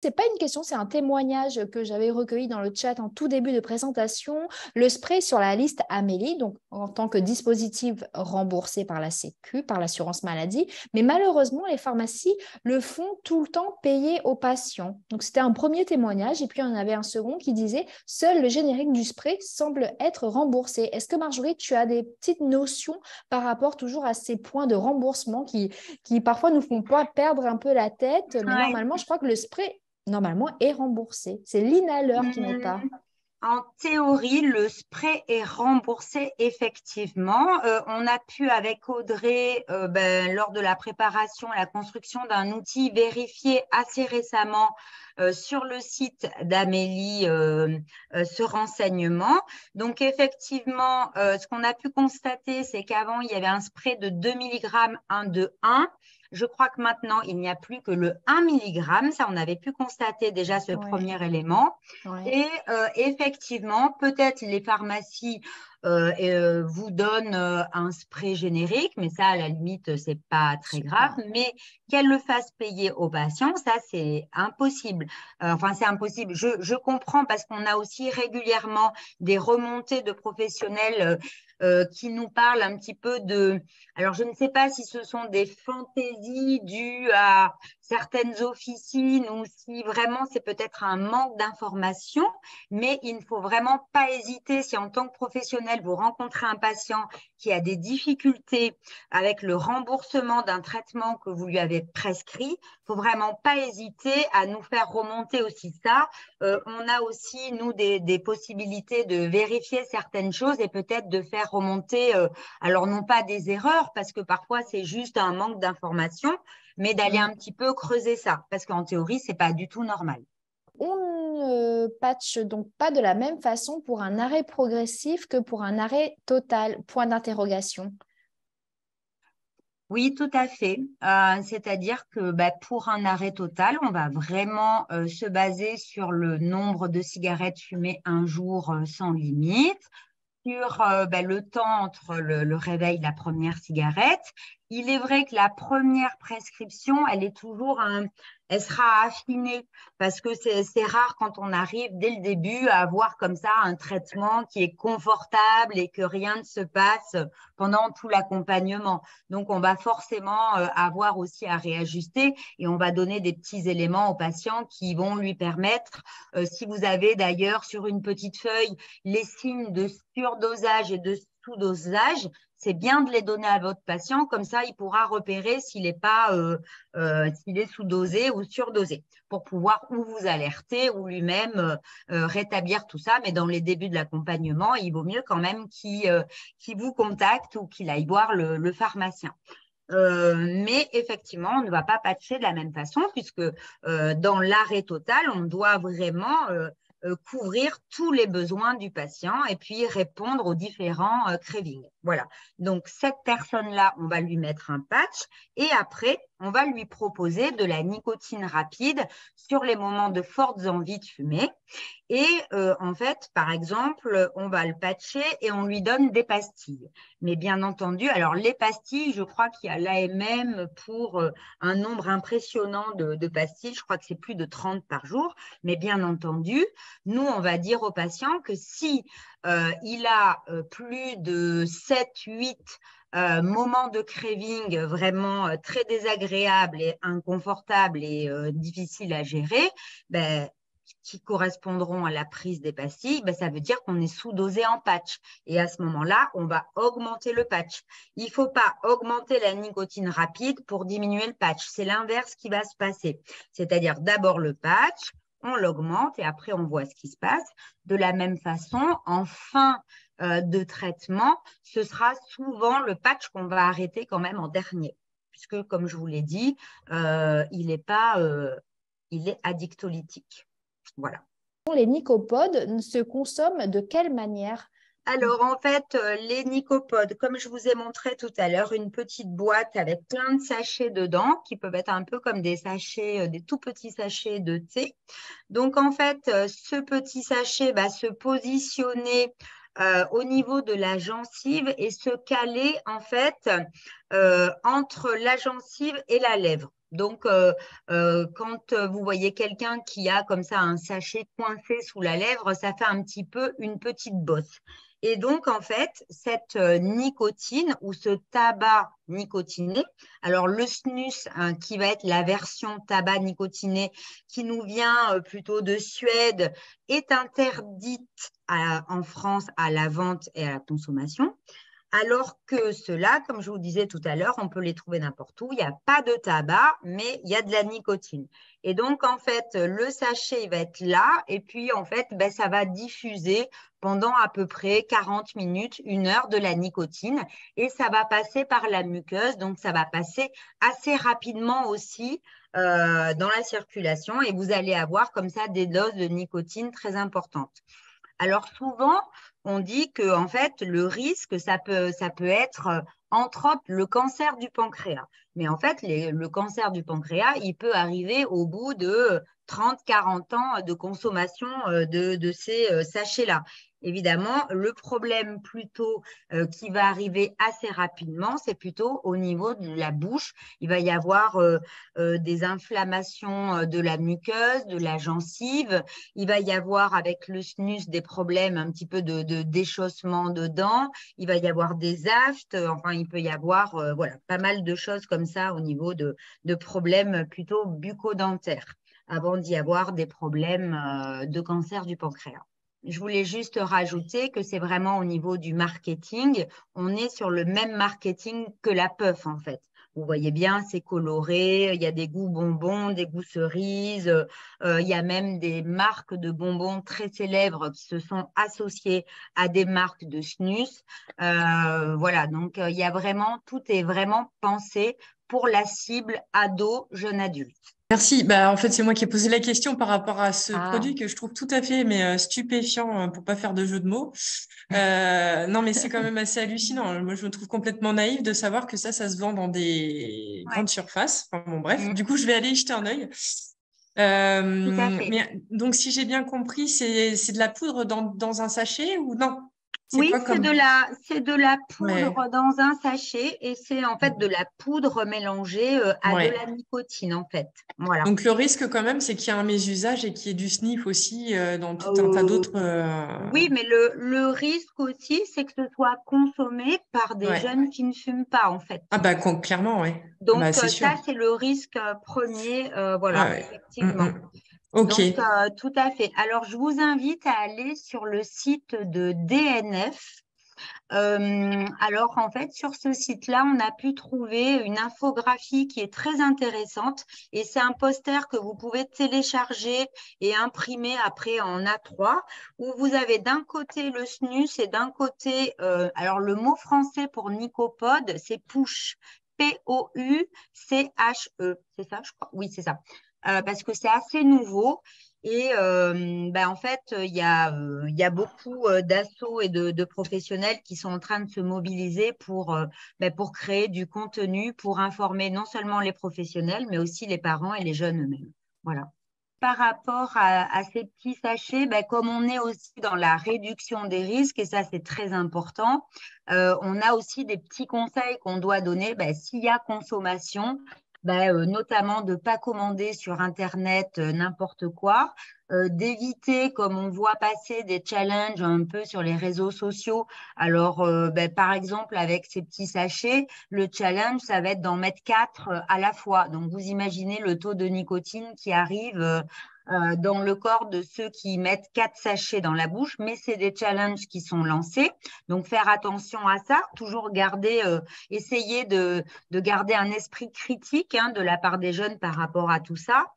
C'est pas une question, c'est un témoignage que j'avais recueilli dans le chat en tout début de présentation. Le spray sur la liste Amélie, donc en tant que dispositif remboursé par la Sécu, par l'assurance maladie, mais malheureusement, les pharmacies le font tout le temps payer aux patients. Donc c'était un premier témoignage, et puis on avait un second qui disait « Seul le générique du spray semble être remboursé ». Est-ce que Marjorie, tu as des petites notions par rapport toujours à ces points de remboursement qui parfois nous font pas perdre un peu la tête, mais normalement, je crois que le spray normalement est remboursé. C'est l'inhaleur qui n'est pas. En théorie, le spray est remboursé effectivement. On a pu, avec Audrey, lors de la préparation et la construction d'un outil, vérifier assez récemment sur le site d'Amélie ce renseignement. Donc, effectivement, ce qu'on a pu constater, c'est qu'avant, il y avait un spray de 2 mg 1,2,1. Je crois que maintenant, il n'y a plus que le 1 mg. Ça, on avait pu constater déjà ce premier élément. Ouais. Et effectivement, peut-être les pharmacies vous donnent un spray générique, mais ça, à la limite, c'est pas très grave. Super. Mais qu'elles le fassent payer aux patients, ça, c'est impossible. Enfin, c'est impossible. Je comprends parce qu'on a aussi régulièrement des remontées de professionnels qui nous parlent un petit peu de… Alors, je ne sais pas si ce sont des fantaisies dues à certaines officines ou si vraiment c'est peut-être un manque d'information, mais il ne faut vraiment pas hésiter si en tant que professionnel, vous rencontrez un patient qui a des difficultés avec le remboursement d'un traitement que vous lui avez prescrit. Il faut vraiment pas hésiter à nous faire remonter aussi ça. On a aussi, nous, des possibilités de vérifier certaines choses et peut-être de faire remonter, alors non pas des erreurs, parce que parfois c'est juste un manque d'information, mais d'aller un petit peu creuser ça, parce qu'en théorie, c'est pas du tout normal. On ne patche donc pas de la même façon pour un arrêt progressif que pour un arrêt total, point d'interrogation. Oui, tout à fait. C'est-à-dire que pour un arrêt total, on va vraiment se baser sur le nombre de cigarettes fumées un jour sans limite, sur le temps entre le réveil et la première cigarette. Il est vrai que la première prescription, elle sera affinée parce que c'est rare quand on arrive dès le début à avoir comme ça un traitement qui est confortable et que rien ne se passe pendant tout l'accompagnement. Donc, on va forcément avoir aussi à réajuster et on va donner des petits éléments au patient qui vont lui permettre, si vous avez d'ailleurs sur une petite feuille les signes de surdosage et de sous-dosage, c'est bien de les donner à votre patient, comme ça il pourra repérer s'il est sous-dosé ou surdosé, pour pouvoir ou vous alerter ou lui-même rétablir tout ça. Mais dans les débuts de l'accompagnement, il vaut mieux quand même qu'il vous contacte ou qu'il aille voir le pharmacien. Mais effectivement, on ne va pas patcher de la même façon puisque dans l'arrêt total, on doit vraiment couvrir tous les besoins du patient et puis répondre aux différents cravings. Voilà. Donc, cette personne-là, on va lui mettre un patch et après, on va lui proposer de la nicotine rapide sur les moments de fortes envies de fumer. Et en fait, par exemple, on va le patcher et on lui donne des pastilles. Mais bien entendu, alors les pastilles, je crois qu'il y a l'AMM pour un nombre impressionnant de pastilles. Je crois que c'est plus de 30 par jour. Mais bien entendu, nous, on va dire au patient que si il a plus de 7, 8 moments de craving vraiment très désagréables et inconfortables et difficiles à gérer, qui correspondront à la prise des pastilles, ça veut dire qu'on est sous-dosé en patch. Et à ce moment-là, on va augmenter le patch. Il ne faut pas augmenter la nicotine rapide pour diminuer le patch. C'est l'inverse qui va se passer. C'est-à-dire d'abord le patch, on l'augmente et après on voit ce qui se passe. De la même façon, en fin de traitement, ce sera souvent le patch qu'on va arrêter quand même en dernier. Puisque, comme je vous l'ai dit, il est addictolytique. Voilà. Les nicopodes se consomment de quelle manière? Alors, en fait, les nicopodes, comme je vous ai montré tout à l'heure, une petite boîte avec plein de sachets dedans, qui peuvent être un peu comme des sachets, des tout petits sachets de thé. Donc, en fait, ce petit sachet va se positionner au niveau de la gencive et se caler, en fait, entre la gencive et la lèvre. Donc, quand vous voyez quelqu'un qui a comme ça un sachet coincé sous la lèvre, ça fait un petit peu une petite bosse. Et donc, en fait, cette nicotine ou ce tabac nicotiné, alors le snus, hein, qui va être la version tabac nicotiné qui nous vient plutôt de Suède, est interdite en France à la vente et à la consommation. Alors que ceux-là, comme je vous disais tout à l'heure, on peut les trouver n'importe où. Il n'y a pas de tabac, mais il y a de la nicotine. Et donc, en fait, le sachet il va être là. Et puis, en fait, ben, ça va diffuser pendant à peu près 40 minutes, 1 heure de la nicotine. Et ça va passer par la muqueuse. Donc, ça va passer assez rapidement aussi dans la circulation. Et vous allez avoir comme ça des doses de nicotine très importantes. Alors souvent, on dit que en fait, le risque, ça peut être, entre autres, le cancer du pancréas. Mais en fait, le cancer du pancréas, il peut arriver au bout de 30, 40 ans de consommation de ces sachets-là. Évidemment, le problème plutôt qui va arriver assez rapidement, c'est plutôt au niveau de la bouche. Il va y avoir des inflammations de la muqueuse, de la gencive. Il va y avoir avec le snus des problèmes un petit peu de déchaussement de dents. Il va y avoir des aftes. Enfin, il peut y avoir voilà, pas mal de choses comme ça au niveau de problèmes plutôt bucco-dentaires avant d'y avoir des problèmes de cancer du pancréas. Je voulais juste rajouter que c'est vraiment au niveau du marketing. On est sur le même marketing que la puff, en fait. Vous voyez bien, c'est coloré, il y a des goûts bonbons, des goûts cerises, il y a même des marques de bonbons très célèbres qui se sont associées à des marques de snus. Voilà, donc il y a vraiment, tout est vraiment pensé pour la cible ado, jeune adulte. Merci. Bah, en fait, c'est moi qui ai posé la question par rapport à ce Ah, produit que je trouve tout à fait stupéfiant pour pas faire de jeu de mots. Non, mais c'est quand même assez hallucinant. Moi, je me trouve complètement naïve de savoir que ça se vend dans des Ouais. grandes surfaces. Enfin, bon, bref. Du coup, je vais aller y jeter un œil. Tout à fait. Mais donc, si j'ai bien compris, c'est de la poudre dans un sachet ou non? C'est Oui, quoi c'est comme... de la Ouais, poudre dans un sachet et c'est en fait de la poudre mélangée à de ouais. la nicotine en fait. Voilà. Donc, le risque quand même, c'est qu'il y ait un mésusage et qu'il y ait du sniff aussi dans tout un tas Euh, d'autres... oui, mais le risque aussi, c'est que ce soit consommé par des Ouais. jeunes qui ne fument pas en fait. Ah bah clairement, ouais. Bah Donc c'est ça, sûr. c'est le risque premier, Ouais, voilà, ouais. effectivement. Ok. Donc tout à fait. Alors je vous invite à aller sur le site de DNF. Alors, en fait, sur ce site-là, on a pu trouver une infographie qui est très intéressante et c'est un poster que vous pouvez télécharger et imprimer après en A3 où vous avez d'un côté le snus et d'un côté, alors le mot français pour nicopode, c'est push. Pouche. C'est ça, je crois. Oui, c'est ça. Parce que c'est assez nouveau. Et en fait, il y a beaucoup d'assauts et de professionnels qui sont en train de se mobiliser pour créer du contenu, pour informer non seulement les professionnels, mais aussi les parents et les jeunes eux-mêmes. Voilà. Par rapport à ces petits sachets, comme on est aussi dans la réduction des risques, et ça c'est très important, on a aussi des petits conseils qu'on doit donner s'il y a consommation, notamment de ne pas commander sur Internet n'importe quoi, d'éviter, comme on voit passer des challenges un peu sur les réseaux sociaux. Alors, par exemple, avec ces petits sachets, le challenge, ça va être d'en mettre 4 à la fois. Donc, vous imaginez le taux de nicotine qui arrive dans le corps de ceux qui mettent 4 sachets dans la bouche, mais c'est des challenges qui sont lancés. Donc, faire attention à ça, toujours essayer de garder un esprit critique de la part des jeunes par rapport à tout ça.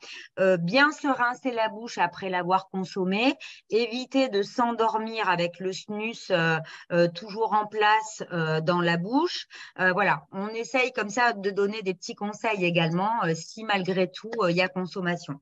Bien se rincer la bouche après l'avoir consommé, éviter de s'endormir avec le snus toujours en place dans la bouche. Voilà, on essaye comme ça de donner des petits conseils également si malgré tout il y a consommation.